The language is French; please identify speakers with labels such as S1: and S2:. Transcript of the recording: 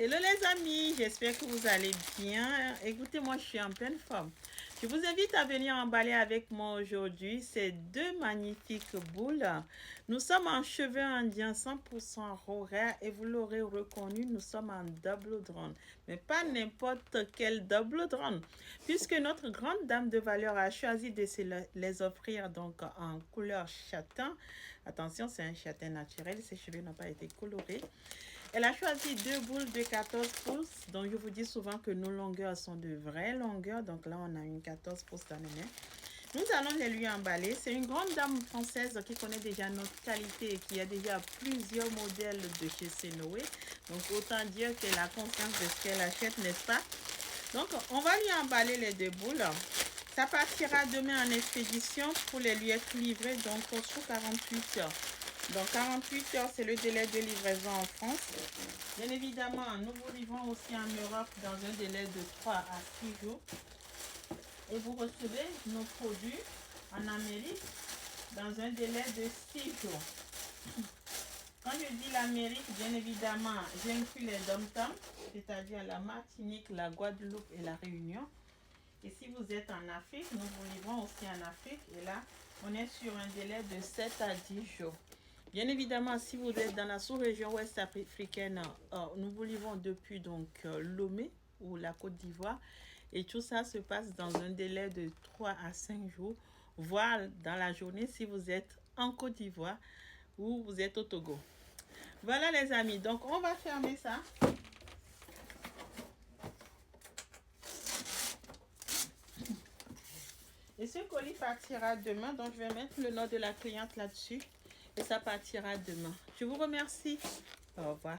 S1: Hello les amis, j'espère que vous allez bien. Écoutez, moi je suis en pleine forme. Je vous invite à venir emballer avec moi aujourd'hui ces deux magnifiques boules. Nous sommes en cheveux indiens 100% Rora et vous l'aurez reconnu, nous sommes en double drone. Mais pas n'importe quel double drone, puisque notre grande dame de valeur a choisi de se les offrir donc en couleur châtain. Attention, c'est un châtain naturel, ses cheveux n'ont pas été colorés. Elle a choisi deux boules de 14 pouces. Donc, je vous dis souvent que nos longueurs sont de vraies longueurs. Donc là, on a une 14 pouces dans les mains. Nous allons les lui emballer. C'est une grande dame française qui connaît déjà notre qualité et qui a déjà plusieurs modèles de chez Senoé. Donc, autant dire qu'elle a conscience de ce qu'elle achète, n'est-ce pas? Donc, on va lui emballer les deux boules. Ça partira demain en expédition pour les lui être livrés donc sous 48 heures. Donc 48 heures, c'est le délai de livraison en France. Bien évidemment, nous vous livrons aussi en Europe dans un délai de 3 à 6 jours. Et vous recevez nos produits en Amérique dans un délai de 6 jours. Quand je dis l'Amérique, bien évidemment, j'inclus les dom-toms, c'est-à-dire la Martinique, la Guadeloupe et la Réunion. Et si vous êtes en Afrique, nous vous livrons aussi en Afrique. Et là, on est sur un délai de 7 à 10 jours. Bien évidemment, si vous êtes dans la sous-région ouest africaine, nous vous livrons depuis donc Lomé ou la Côte d'Ivoire. Et tout ça se passe dans un délai de 3 à 5 jours, voire dans la journée si vous êtes en Côte d'Ivoire ou vous êtes au Togo. Voilà les amis, donc on va fermer ça. Et ce colis partira demain, donc je vais mettre le nom de la cliente là-dessus et ça partira demain. Je vous remercie. Au revoir.